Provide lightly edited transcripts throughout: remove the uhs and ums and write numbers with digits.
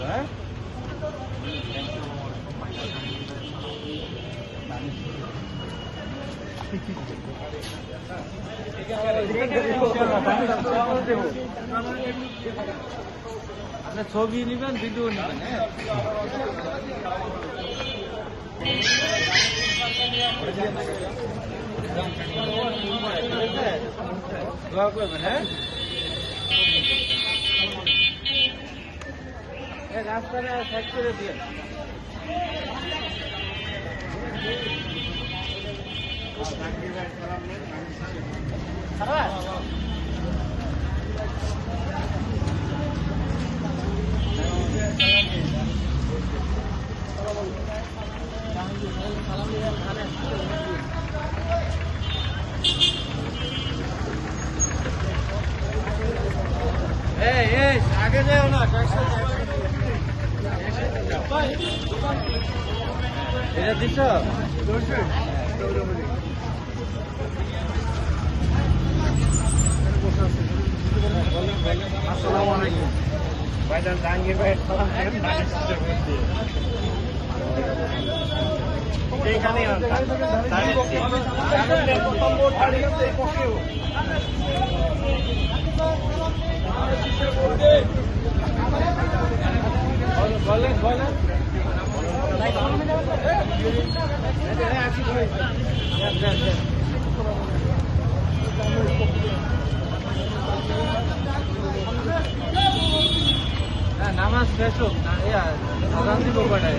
হ্যাঁ আপনার ছবি নেবেন ভিডিও নেবেন দোয়া করবেন হ্যাঁ রাস্তাটা সাইড করে দিয়ে আগে যাও না এটা দিচ্ছ আসসালামু আলাইকুম ভাইজান জাহাঙ্গীর ভাই এইখানে বলেন বলেন নামাজ শেষ হোক না আজান দিব কটায়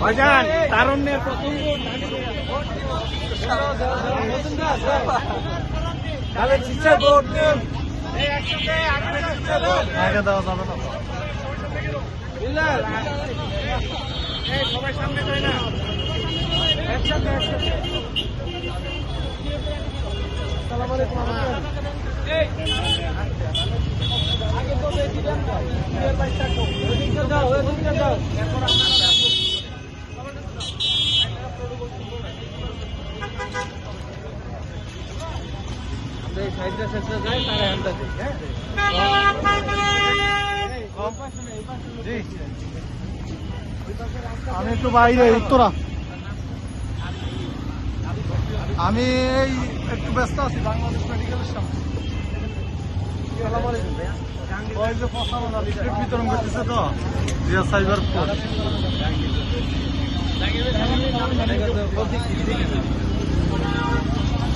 ভাইজান তারুণ্যের প্রথম আগে দেওয়া যাবে না সবাই সামনে যায় না একসাথে একসাথে আসসালামু আলাইকুম আগে তো দিলাম যাও যাও সাইডে সাইডে যাই তারা হ্যান্ডা দিই আমি একটু বাইরে উত্তরা আমি এই একটু ব্যস্ত আছি বাংলাদেশ মেডিকেলের সামনে ওই যে ফসানো লিফলেট বিতরণ করতেছে তো জিয়া সাইবার ফোন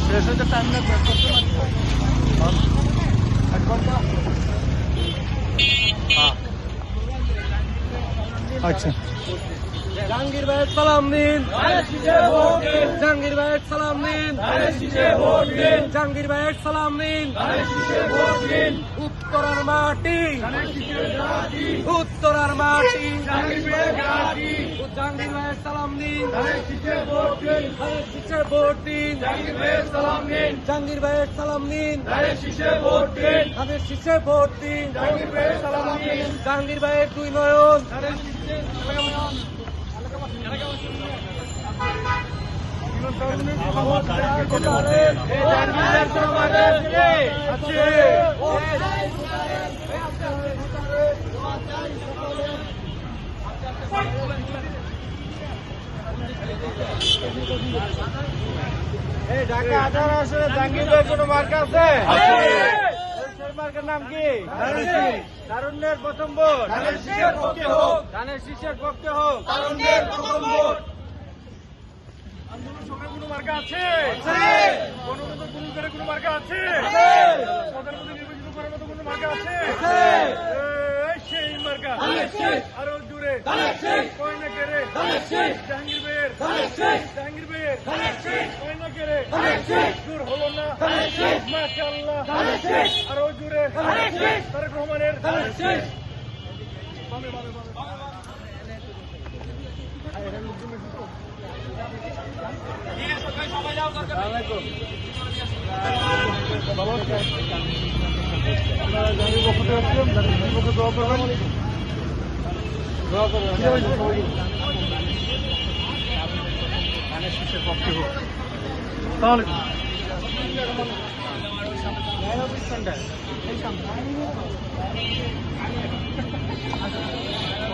শেষ হতে টাইম লাগবে আচ্ছা জাহাঙ্গীর ভাইয়ের সালাম দিন জাহাঙ্গীর ভাইয়ের সালাম দিন জাহাঙ্গীর ভাইয়ের সালাম দিন উত্তরার মাটি উত্তরার মাটি জাহাঙ্গীর ভাইয়ের সালাম দিন ভোট দিন জাহাঙ্গীর ভাইয়ের সালাম দিন তাদের শীষে ভোট দিন জাহাঙ্গীর ভাইয়ের দুই নয়ন ঢাকা 18 আসলে জাহাঙ্গীর ভাইয়ের কোনো মার্কা আছে? মার্কার নাম কি? তারুণ্যের প্রথম ভোট ধানের শীষের পক্ষে হোক তারুণ্যের প্রথম ভোট। কোনো মার্কা আছে? কোনো মার্কা আছে? প্রধানমন্ত্রী নির্বাচিত করার মতো কোনো মার্কা আছে? সেই মার্কা আরো জুড়ে কয়না কেড়ে জাহাঙ্গীর ভাইয়ের কয়না কেড়ে দূর হলো না মাশাআল্লাহ আরো জুড়ে তারেক রহমানের আসসালামাইকুম। আপনারা জানির পক্ষ থেকে আসছিলাম, জানির পক্ষে দোয়া করবেন। দোয়া করবেন ধানের শীষের পক্ষে হোক। তাহলে